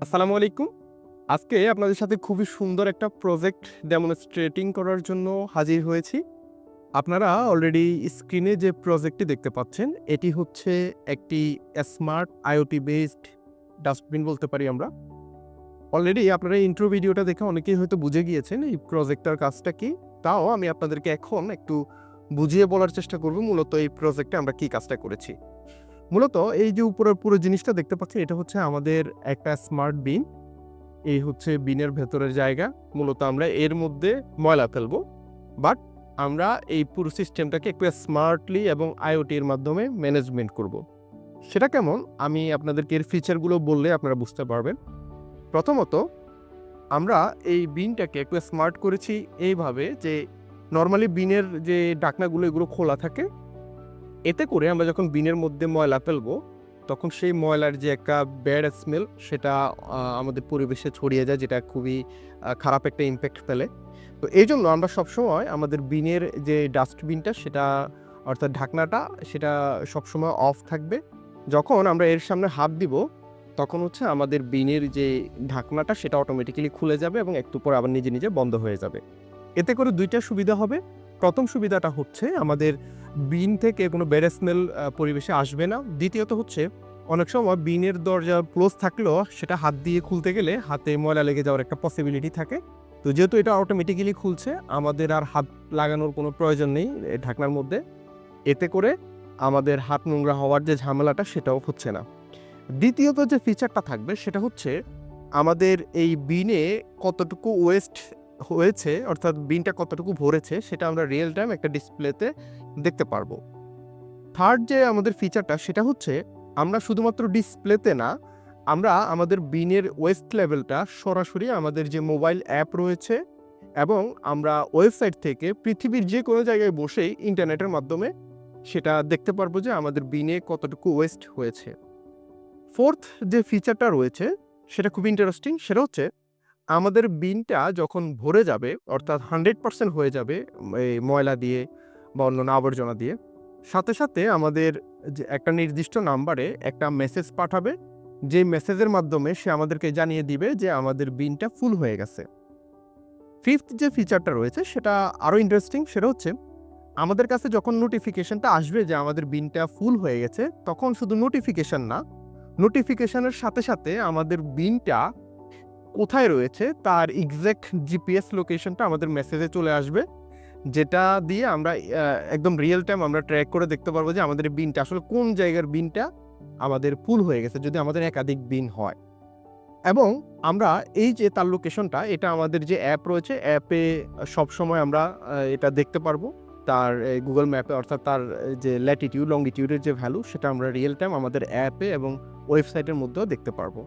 আসসালামু আলাইকুম। আজকে আপনাদের সাথে খুবই সুন্দর একটা প্রজেক্ট ডেমনস্ট্রেটিং করার জন্য হাজির হয়েছি। আপনারা অলরেডি স্ক্রিনে যে প্রজেক্টটি দেখতে পাচ্ছেন, এটি হচ্ছে একটি স্মার্ট আইওটি বেসড ডাস্টবিন বলতে পারি আমরা। অলরেডি আপনারা ইন্ট্রো ভিডিওটা দেখে অনেকেই হয়তো বুঝে গিয়েছেন এই প্রজেক্টটার কাজটা কি। তাও আমি আপনাদেরকে এখন একটু বুঝিয়ে বলার চেষ্টা করব মূলত এই প্রজেক্টে আমরা কি কাজটা করেছি। মূলত এই যে উপরের পুরো জিনিসটা দেখতে পাচ্ছেন, এটা হচ্ছে আমাদের একটা স্মার্ট বিন। এই হচ্ছে বিনের ভেতরের জায়গা। মূলত আমরা এর মধ্যে ময়লা ফেলবো। বাট আমরা এই পুরো সিস্টেমটাকে একটু স্মার্টলি এবং আইওটির মাধ্যমে ম্যানেজমেন্ট করব। সেটা কেমন? আমি আপনাদেরকে এর ফিচারগুলো বললে আপনারা বুঝতে পারবেন। প্রথমত, আমরা এই বিনটাকে একটু স্মার্ট করেছি এইভাবে যে নরমালি বিনের যে ঢাকনাগুলো এগুলো খোলা থাকে। এতে করে আমরা যখন বিনের মধ্যে ময়লা ফেলবো, তখন সেই ময়লার যে একটা ব্যাড স্মেল সেটা আমাদের পরিবেশে ছড়িয়ে যায়, যেটা খুবই খারাপ একটা ইমপ্যাক্ট ফেলে। তো এইজন্য আমরা সবসময় আমাদের বিনের যে ডাস্টবিনটা সেটা অর্থাৎ ঢাকনাটা সেটা সবসময় অফ থাকবে। যখন আমরা এর সামনে হাত দিব, তখন হচ্ছে আমাদের বিনের যে ঢাকনাটা সেটা অটোমেটিক্যালি খুলে যাবে এবং একটু পরে আবার নিজে, নিজে বন্ধ হয়ে যাবে। এতে করে ২ টা সুবিধা হবে। ১ম সুবিধাটা হচ্ছে আমাদের বিন থেকে কোনো ব্যাড স্মেল পরিবেশে আসবে না। দ্বিতীয়ত হচ্ছে অনেক সময় বিনের দরজা ক্লোজ থাকলেও সেটা হাত দিয়ে খুলতে গেলে হাতে ময়লা লেগে যাওয়ার একটা পসিবিলিটি থাকে। তো যেহেতু এটা অটোমেটিক্যালি খুলছে, আমাদের আর হাত লাগানোর কোনো প্রয়োজন নেই এই ঢাকনার মধ্যে। এতে করে আমাদের হাত নোংরা হওয়ার যে ঝামেলাটা সেটাও হচ্ছে না। দ্বিতীয়ত যে ফিচারটা থাকবে সেটা হচ্ছে আমাদের এই বিনে কতটুকু ওয়েস্ট হয়েছে অর্থাৎ বিনটা কতটুকু ভরেছে সেটা আমরা রিয়েল টাইম একটা ডিসপ্লেতে দেখতে পারবো। থার্ড যে আমাদের ফিচারটা সেটা হচ্ছে আমরা শুধুমাত্র ডিসপ্লেতে না, আমরা আমাদের বিনের ওয়েস্ট লেভেলটা সরাসরি আমাদের যে মোবাইল অ্যাপ রয়েছে এবং আমরা ওয়েবসাইট থেকে পৃথিবীর যে কোনো জায়গায় বসেই ইন্টারনেটের মাধ্যমে সেটা দেখতে পারবো যে আমাদের বিনে কতটুকু ওয়েস্ট হয়েছে। ফোর্থ যে ফিচারটা রয়েছে সেটা খুবই ইন্টারেস্টিং। সেটা হচ্ছে আমাদের বিনটা যখন ভরে যাবে অর্থাৎ 100% হয়ে যাবে এই ময়লা দিয়ে বা অন্যান্য আবর্জনা দিয়ে, সাথে, সাথে আমাদের যে একটা নির্দিষ্ট নাম্বারে একটা মেসেজ পাঠাবে। যে মেসেজের মাধ্যমে সে আমাদেরকে জানিয়ে দিবে যে আমাদের বিনটা ফুল হয়ে গেছে। ফিফথ যে ফিচারটা রয়েছে সেটা আরো ইন্টারেস্টিং। সেটা হচ্ছে আমাদের কাছে যখন নোটিফিকেশনটা আসবে যে আমাদের বিনটা ফুল হয়ে গেছে, তখন শুধু নোটিফিকেশন না, নোটিফিকেশনের সাথে, সাথে আমাদের বিনটা কোথায় রয়েছে তার এক্সাক্ট জিপিএস লোকেশনটা আমাদের মেসেজে চলে আসবে। যেটা দিয়ে আমরা একদম রিয়েল টাইম আমরা ট্র্যাক করে দেখতে পারবো যে আমাদের বিনটা আসলে কোন জায়গার বিনটা আমাদের ফুল হয়ে গেছে, যদি আমাদের একাধিক বিন হয়। এবং আমরা এই যে তার লোকেশনটা, এটা আমাদের যে অ্যাপ রয়েছে, অ্যাপে সবসময় আমরা এটা দেখতে পারবো। তার গুগল ম্যাপে অর্থাৎ তার যে ল্যাটিটিউড, লংগিটিউডের যে ভ্যালু সেটা আমরা রিয়েল টাইম আমাদের অ্যাপে এবং ওয়েবসাইটের মধ্যেও দেখতে পারবো।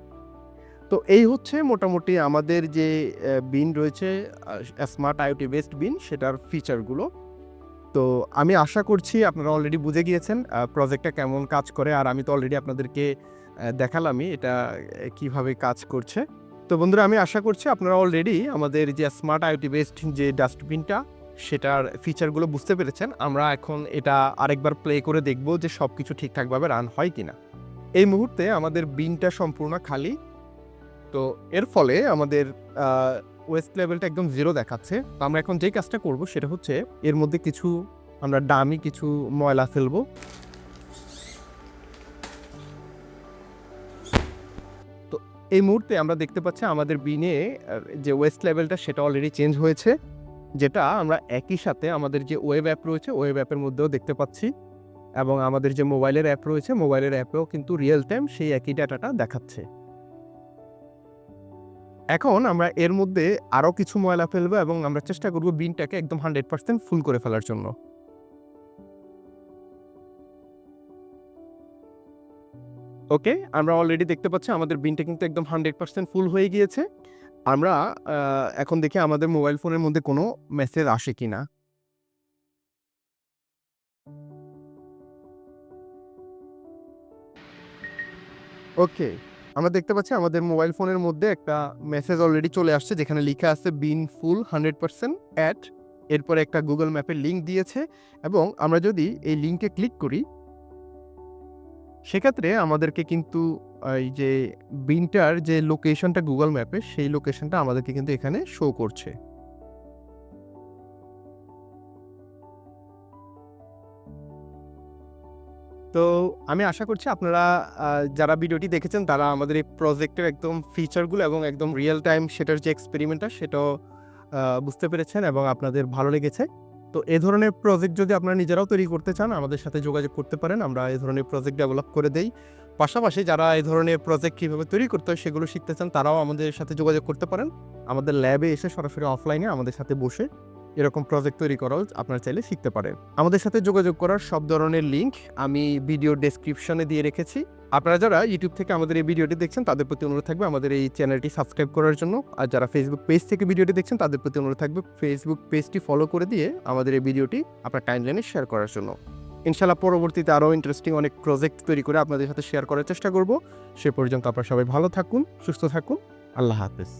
তো এই হচ্ছে মোটামুটি আমাদের যে বিন রয়েছে স্মার্ট আইওটি বেসড বিন সেটার ফিচারগুলো। তো আমি আশা করছি আপনারা অলরেডি বুঝে গিয়েছেন প্রজেক্টটা কেমন কাজ করে। আর আমি তো অলরেডি আপনাদেরকে দেখালামই এটা কিভাবে কাজ করছে। তো বন্ধুরা, আমি আশা করছি আপনারা অলরেডি আমাদের যে স্মার্ট আইওটি বেসড যে ডাস্টবিনটা সেটার ফিচারগুলো বুঝতে পেরেছেন। আমরা এখন এটা আরেকবার প্লে করে দেখব যে সবকিছু ঠিকঠাকভাবে রান হয় কিনা। এই মুহূর্তে আমাদের বিনটা সম্পূর্ণ খালি। তো এর ফলে আমাদের ওয়েস্ট লেভেলটা একদম 0 দেখাচ্ছে। তো আমরা এখন যেই কাজটা করব সেটা হচ্ছে এর মধ্যে কিছু আমরা ডামি কিছু ময়লা ফেলবো। তো এই মুহূর্তে আমরা দেখতে পাচ্ছি আমাদের বিনে যে ওয়েস্ট লেভেলটা সেটা অলরেডি চেঞ্জ হয়েছে। যেটা আমরা একই সাথে আমাদের যে ওয়েব অ্যাপ রয়েছে, ওয়েব অ্যাপের মধ্যেও দেখতে পাচ্ছি এবং আমাদের যে মোবাইলের অ্যাপ রয়েছে, মোবাইলের অ্যাপেও কিন্তু রিয়েল টাইম সেই একই ডাটাটা দেখাচ্ছে। এখন আমরা এর মধ্যে আরো কিছু ময়লা ফেলবো এবং আমরা চেষ্টা করব বিনটাকে একদম 100% ফুল করে ফেলার জন্য। ওকে, আমরা অলরেডি দেখতে পাচ্ছি আমাদের বিনটা কিন্তু একদম 100% ফুল হয়ে গিয়েছে। আমরা এখন দেখি আমাদের মোবাইল ফোনের মধ্যে কোনো মেসেজ আসে কিনা। ওকে, আমরা দেখতে পাচ্ছি আমাদের মোবাইল ফোনের মধ্যে একটা মেসেজ অলরেডি চলে আসছে যেখানে লিখা আছে বিন ফুল 100% অ্যাট, এরপরে একটা গুগল ম্যাপের লিংক দিয়েছে এবং আমরা যদি এই লিংকে ক্লিক করি সেক্ষেত্রে আমাদেরকে কিন্তু এই যে বিনটার যে লোকেশনটা গুগল ম্যাপে, সেই লোকেশনটা আমাদেরকে কিন্তু এখানে শো করছে। তো আমি আশা করছি আপনারা যারা ভিডিওটি দেখেছেন তারা আমাদের এই প্রজেক্টের একদম ফিচারগুলো এবং একদম রিয়াল টাইম সেটার যে এক্সপেরিমেন্টটা সেটাও বুঝতে পেরেছেন এবং আপনাদের ভালো লেগেছে। তো এ ধরনের প্রজেক্ট যদি আপনারা নিজেরাও তৈরি করতে চান আমাদের সাথে যোগাযোগ করতে পারেন। আমরা এ ধরনের প্রজেক্ট ডেভেলপ করে দেই। পাশাপাশি যারা এ ধরনের প্রজেক্ট কিভাবে তৈরি করতে হয় সেগুলো শিখতে চান তারাও আমাদের সাথে যোগাযোগ করতে পারেন। আমাদের ল্যাবে এসে সরাসরি অফলাইনে আমাদের সাথে বসে এরকম প্রজেক্ট তৈরি করাও আপনারা চাইলে শিখতে পারেন। আমাদের সাথে যোগাযোগ করার সব ধরনের লিঙ্ক আমি ভিডিও ডেসক্রিপশনে দিয়ে রেখেছি। আপনারা যারা ইউটিউব থেকে আমাদের এই ভিডিওটি দেখছেন তাদের প্রতি অনুরোধ থাকবে আমাদের এই চ্যানেলটি সাবস্ক্রাইব করার জন্য। আর যারা ফেসবুক পেজ থেকে ভিডিওটি দেখছেন তাদের প্রতি অনুরোধ থাকবে ফেসবুক পেজটি ফলো করে দিয়ে আমাদের এই ভিডিওটি আপনার টাইমলাইনে শেয়ার করার জন্য। ইনশাআল্লাহ পরবর্তীতে আরও ইন্টারেস্টিং অনেক প্রজেক্ট তৈরি করে আপনাদের সাথে শেয়ার করার চেষ্টা করব। সে পর্যন্ত আপনারা সবাই ভালো থাকুন, সুস্থ থাকুন। আল্লাহ হাফেজ।